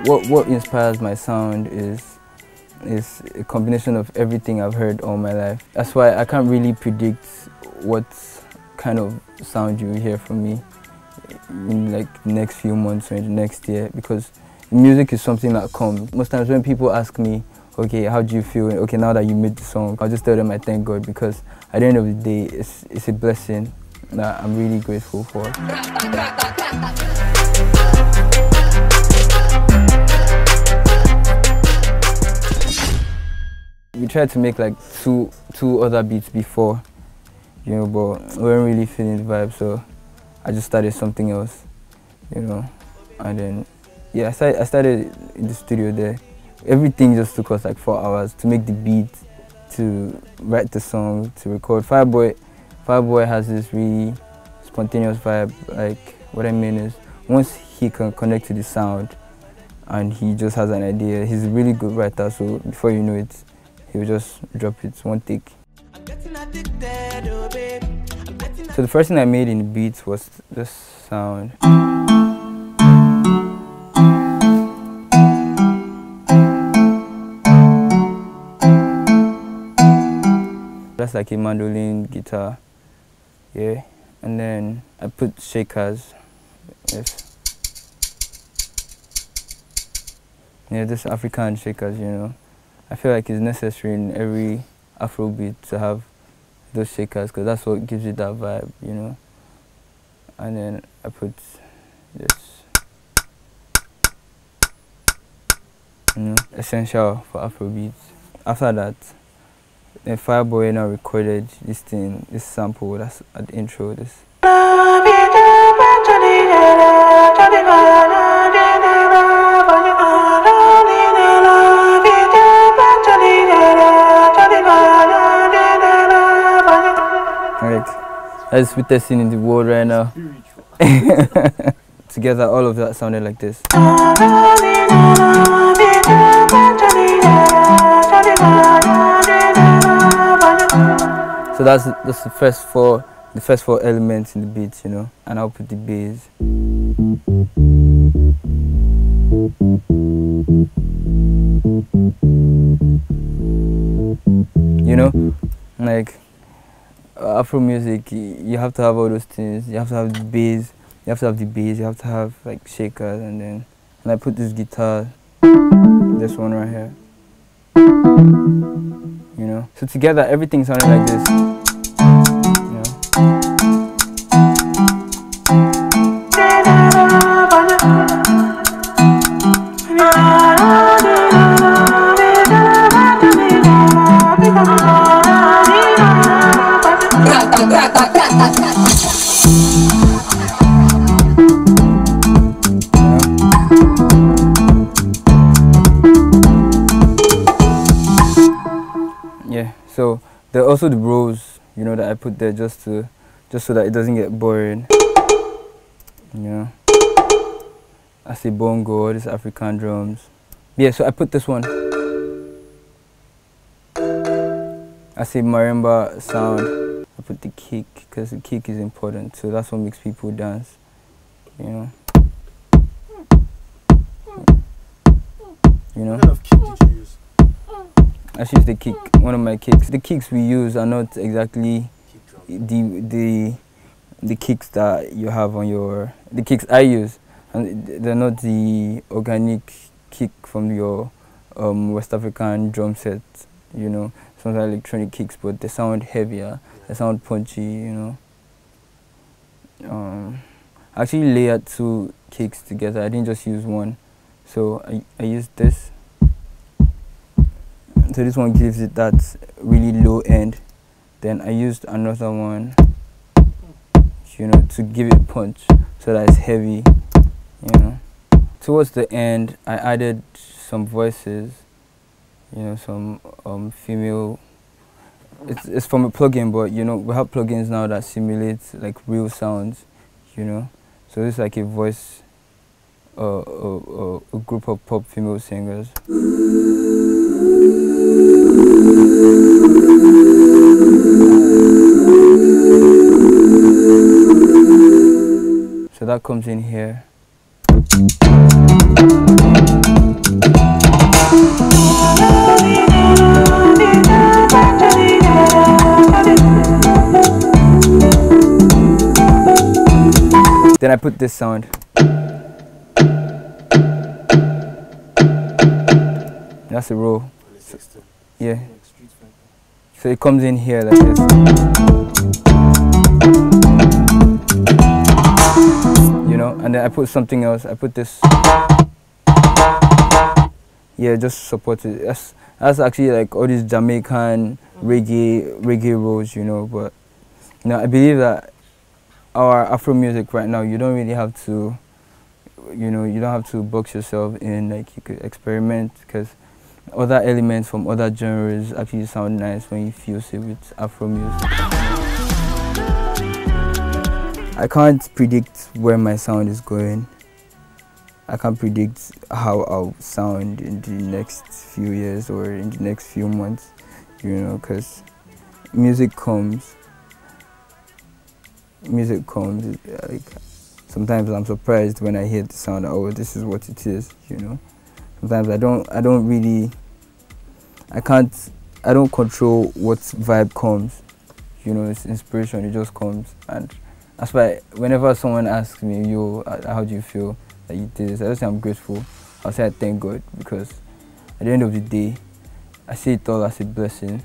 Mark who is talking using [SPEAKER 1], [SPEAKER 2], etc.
[SPEAKER 1] what inspires my sound is a combination of everything I've heard all my life. That's why I can't really predict what kind of sound you will hear from me in like the next few months or in the next year, because music is something that comes. Most times when people ask me, okay, how do you feel? Okay, now that you made the song, I'll just tell them I thank God, because at the end of the day, it's a blessing that I'm really grateful for. We tried to make like two other beats before, you know, but we weren't really feeling the vibe, so I just started something else, you know, and then yeah, I started in the studio there. Everything just took us like 4 hours to make the beat, to write the song, to record. Fireboy has this really spontaneous vibe. Like, what I mean is, once he can connect to the sound and he just has an idea, he's a really good writer, so before you know it, he'll just drop it one take. So the first thing I made in the beats was this sound. That's like a mandolin guitar, yeah. And then I put shakers. Yes. Yeah, this African shakers, you know. I feel like it's necessary in every Afrobeat to have those shakers, because that's what gives it that vibe, you know. And then I put this, you know, essential for Afrobeats. After that, then Fireboy now recorded this thing, this sample that's at the intro. This. That's the sweetest thing in the world right now. Together, all of that sounded like this. So that's the first four elements in the beat, you know, and I'll put the bass. You know, like Afro music, you have to have all those things. You have to have the bass, you have to have like shakers, and I put this guitar, this one right here. You know, so together everything sounded like this. You know. Yeah, so there are also the rolls, you know, that I put there just so that it doesn't get boring. You know, I say bongo, this African drums. Yeah, so I put this one. I say marimba sound. I put the kick because the kick is important, so that's what makes people dance. You know. You know.
[SPEAKER 2] What kind of kick did you use?
[SPEAKER 1] I use the kick, one of my kicks. The kicks we use are not exactly the kicks that you have on your, the kicks I use, and they're not the organic kick from your West African drum set, you know. Some are electronic kicks, but they sound heavier, they sound punchy, you know. I actually layered 2 kicks together. I didn't just use one, so I used this. So this one gives it that really low end. Then I used another one, you know, to give it punch, so that it's heavy, you know. Towards the end, I added some voices, you know, some female. It's from a plugin, but you know, we have plugins now that simulate like real sounds, you know. So this is like a voice, a group of pop female singers. So that comes in here. Then I put this sound. That's a roll. So, yeah. So it comes in here like this. You know, and then I put something else. I put this. Yeah, just support it. That's actually like all these Jamaican reggae rolls, you know. But you know, I believe that our Afro music right now, you don't really have to, you know, you don't have to box yourself in. Like you could experiment, because other elements from other genres actually sound nice when you fuse it with Afro music. I can't predict where my sound is going. I can't predict how I'll sound in the next few years or in the next few months, you know, because music comes. Like, sometimes I'm surprised when I hear the sound. Oh, this is what it is, you know. Sometimes I don't control what vibe comes, you know. It's inspiration, it just comes. And that's why whenever someone asks me, yo, how do you feel that you did this, I just say I'm grateful. I'll say I thank God, because at the end of the day, I see it all as a blessing.